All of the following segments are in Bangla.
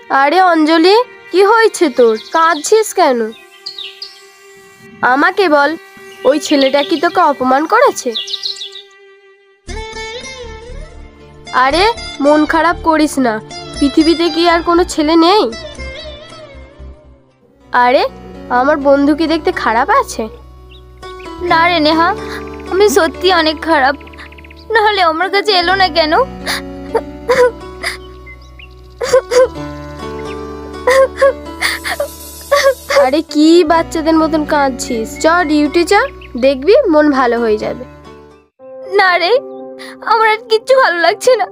আরে অঞ্জলি, কি হয়েছে তোর? কাঁদছিস কেন? আমাকে বল, ওই ছেলেটা কি তোকে অপমান করেছে? আরে মন খারাপ করিস না, পৃথিবীতে কি আর কোনো ছেলে নেই? আরে আমার বন্ধু কি দেখতে খারাপ আছে? না রে নেহা, আমি সত্যি অনেক খারাপ, নাহলে আমার কাছে এলো না কেন? আরে কি বাচ্চাদের মতন কাঁদছিস? চ ডিউটি চ, দেখবি মন ভালো হয়ে যাবে। না রে, আমার আর কিচ্ছু ভালো লাগছে না।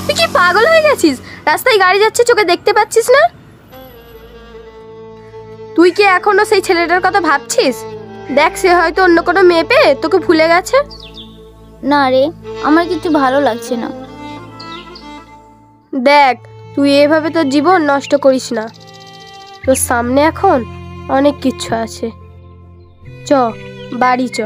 তুই কি পাগল হয়ে গেছিস? রাস্তায় গাড়ি যাচ্ছে, চোখে দেখতে পাচ্ছিস না? তুই কি এখনো সেই ছেলেটার কথা ভাবছিস? দেখ, সে হয়তো অন্য কোনো মেয়ে পেয়ে তোকে ভুলে গেছে। না রে, আমার কিছু ভালো লাগছে না। দেখ, তুই এভাবে তোর জীবন নষ্ট করিস না। তোর সামনে এখন অনেক কিছু আছে। চ বাড়ি চ।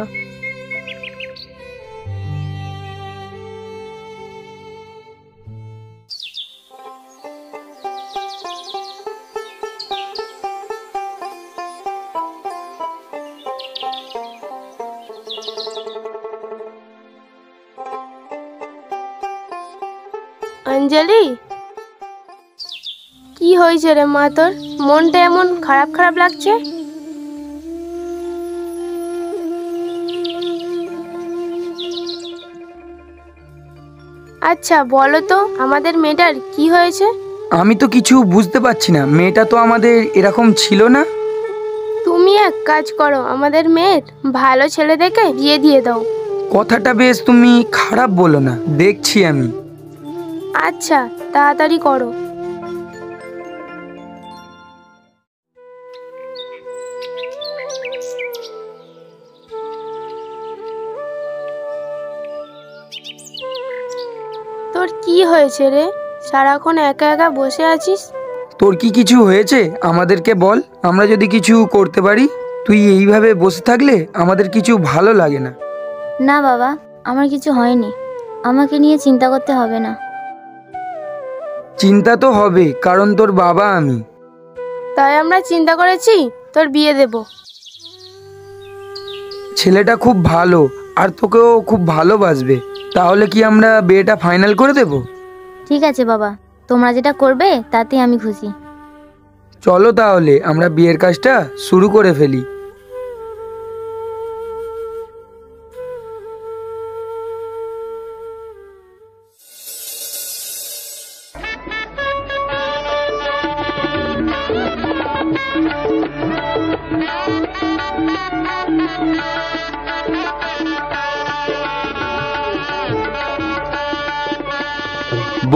অঞ্জলি, কি হয়েছে রে মা তোর? মনটা এমন খারাপ খারাপ লাগছে? আচ্ছা বলো তো, আমাদের মেয়েটার কি হয়েছে? আমি তো কিছু বুঝতে পারছি না, মেয়েটা তো আমাদের এরকম ছিল না। তুমি এক কাজ করো, আমাদের মেয়ের ভালো ছেলে দেখে বিয়ে দিয়ে দাও। কথাটা বেশ তুমি খারাপ বলো না, দেখছি আমি। আচ্ছা তাড়াতাড়ি করো। তোর কি হয়েছে রে? সারাক্ষণ একা একা বসে আছিস। তোর কি কিছু হয়েছে আমাদেরকে বল, আমরা যদি কিছু করতে পারি। তুই এইভাবে বসে থাকলে আমাদের কিছু ভালো লাগে না। না বাবা, আমার কিছু হয়নি, আমাকে নিয়ে চিন্তা করতে হবে না। চিন্তা তো হবে, কারণ তোর বাবা আমি। তাই আমরা চিন্তা করেছি তোর বিয়ে দেব। ছেলেটা খুব ভালো আর তোকেও খুব ভালোবাসবে। তাহলে কি আমরা বিয়েটা ফাইনাল করে দেব? ঠিক আছে বাবা, তোমরা যেটা করবে তাতে আমি খুশি। চলো তাহলে আমরা বিয়ের কাজটা শুরু করে ফেলি।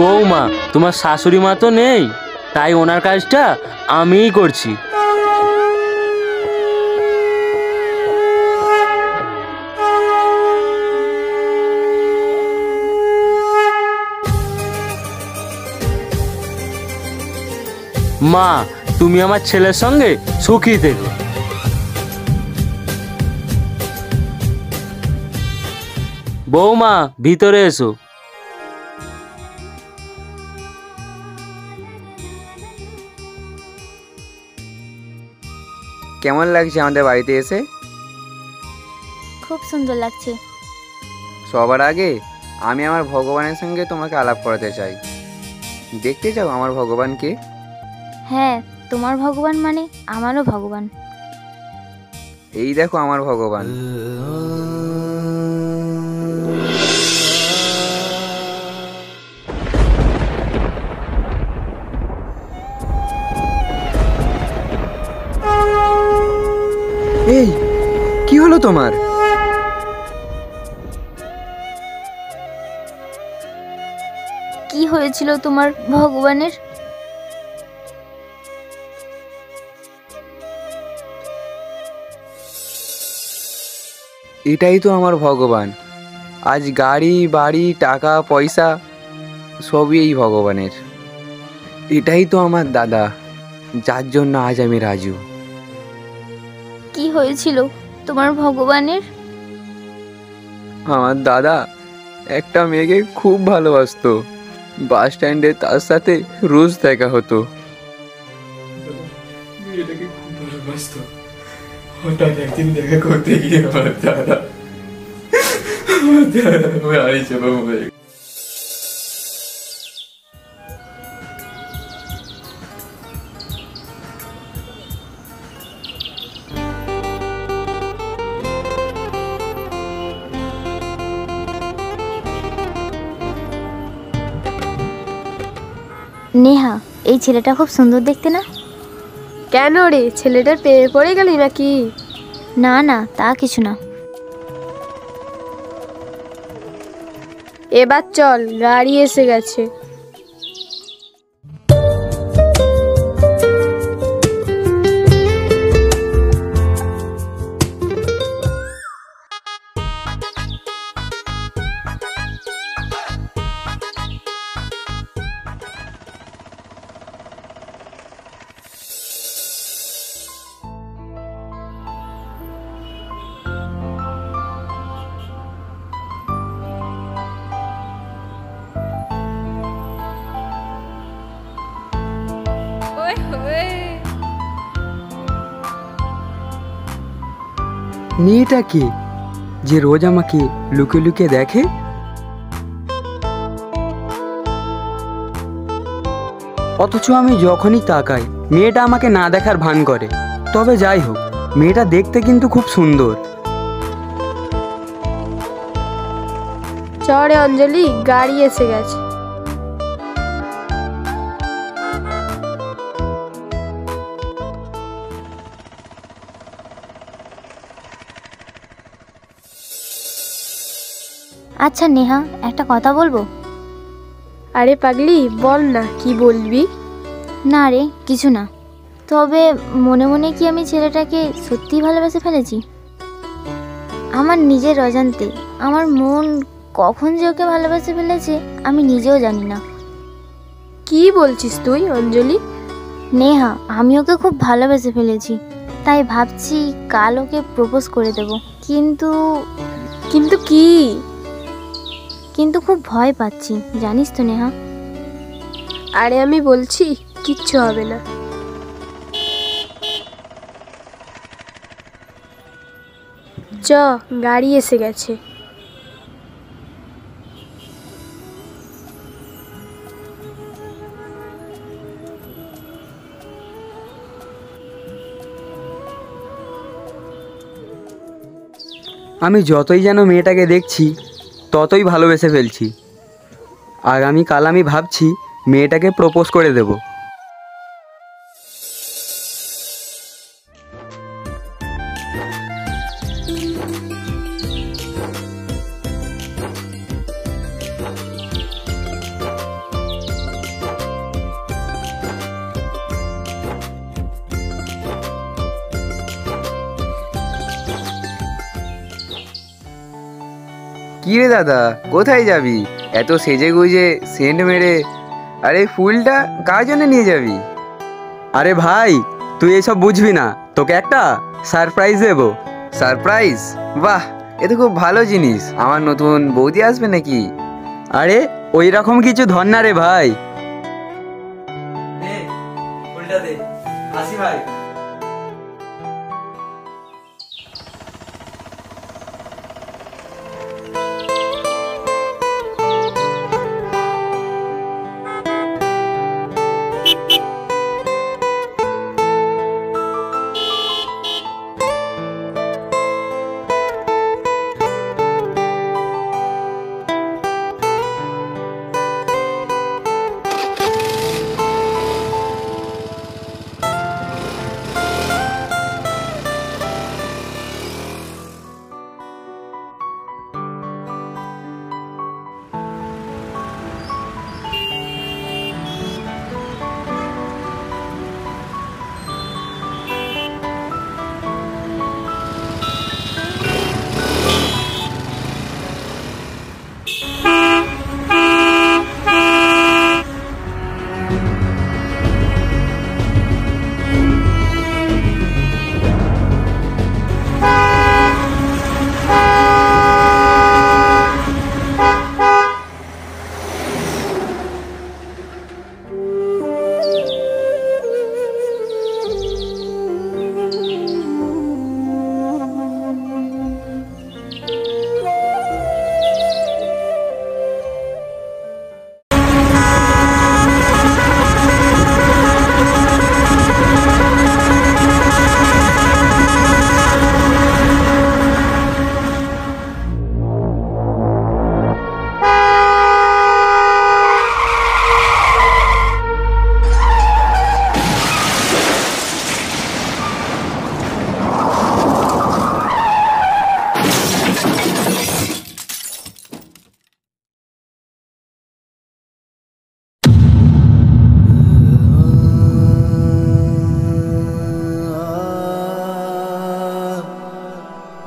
বৌমা, তোমার শাশুড়ি মা তো নেই, তাই ওনার কাজটা আমিই করছি। মা, তুমি আমার ছেলের সঙ্গে সুখী থেকো। বৌমা, ভিতরে এসো। কেমন লাগছে আমাদের বাড়িতে এসে? খুব সুন্দর লাগছে। সবার আগে আমি আমার ভগবানের সঙ্গে তোমাকে আলাপ করাতে চাই। দেখতে চাও আমার ভগবানকে? হ্যাঁ, তোমার ভগবান মানে আমারও ভগবান। এই দেখো আমার ভগবান। এই কি হলো তোমার? কি হয়েছিল তোমার ভগবানের? এটাই তো আমার ভগবান। আজ গাড়ি বাড়ি টাকা পয়সা সবই এই ভগবানের। এটাই তো আমার দাদা, যার জন্য আজ আমি রাজু। কি হয়েছিল তোমার ভগবানের? আমার দাদা একটা মেয়েকে খুব ভালোবাসতো। বাস স্ট্যান্ডে তার সাথে রোজ দেখা হতো। মেয়েটাকে খুব ভালোবাসতো। হঠাৎ একদিন দেখা করতে গিয়ে আমার দাদা বাড়ি চেপে মরে গেল। নেহা, এই ছেলেটা খুব সুন্দর দেখতে না? কেন রে, ছেলেটার প্রেমে পড়ে গেলি নাকি? না না, তা কিছু না। এবার চল, গাড়ি এসে গেছে। মেয়েটা কে যে রোজ আমাকে লুকিয়ে লুকিয়ে দেখে? অথচ আমি যখনই তাকাই মেয়েটা আমাকে না দেখার ভান করে। তবে যাই হোক, মেয়েটা দেখতে কিন্তু খুব সুন্দর। চরে অঞ্জলি, গাড়ি এসে গেছে। আচ্ছা নেহা, একটা কথা বলবো? আরে পাগলি, বল না, কি বলবি? না রে, কিছু না। তবে মনে মনে কি আমি ছেলেটাকে সত্যিই ভালোবেসে ফেলেছি? আমার নিজের অজান্তে আমার মন কখন যে ওকে ভালোবেসে ফেলেছে আমি নিজেও জানি না। কি বলছিস তুই অঞ্জলি? নেহা, আমি ওকে খুব ভালোবেসে ফেলেছি, তাই ভাবছি কাল ওকে প্রপোজ করে দেব। কিন্তু কিন্তু কি? কিন্তু খুব ভয় পাচ্ছি, জানিস তো নেহা। আরে আমি বলছি, কিচ্ছু হবে না। চ, গাড়ি এসে গেছে। আমি যতই যেন মেয়েটাকে দেখছি ততই ভালোবেসে ফেলছি। আগামীকাল আমি ভাবছি মেয়েটাকে প্রপোজ করে দেব। কি রে দাদা, কোথায় যাবি এত সেজে গুজে সেন্ট মেরে? আরে ফুলটা কার জন্য নিয়ে যাবি? আরে ভাই, তুই এসব বুঝবি না, তোকে একটা সারপ্রাইজ দেবো। সারপ্রাইজ? বাহ, এ তো খুব ভালো জিনিস। আমার নতুন বৌদি আসবে নাকি? আরে ওই রকম কিছু ধর না রে ভাই। ফুলটা দে, আসি ভাই।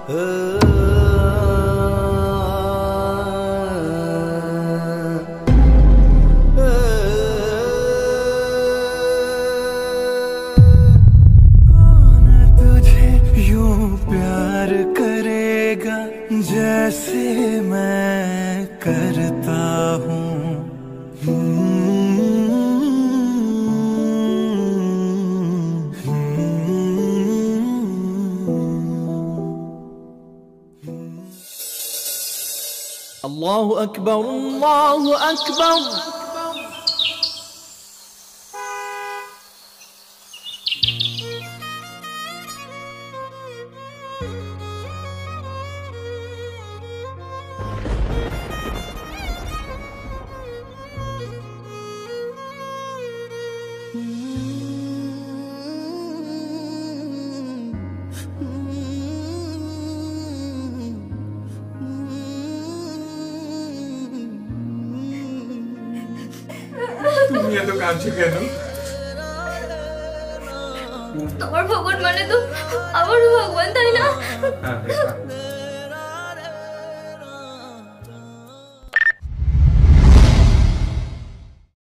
कौन तुझे यूं प्यार करेगा जैसे मैं करता हूँ। अल्लाहु अकबर अल्लाहु अकबर। তুমি এত কাঁদছো কেন? তোমার ভগবান মানে তো আমারও ভগবান, তাই না? হ্যাঁ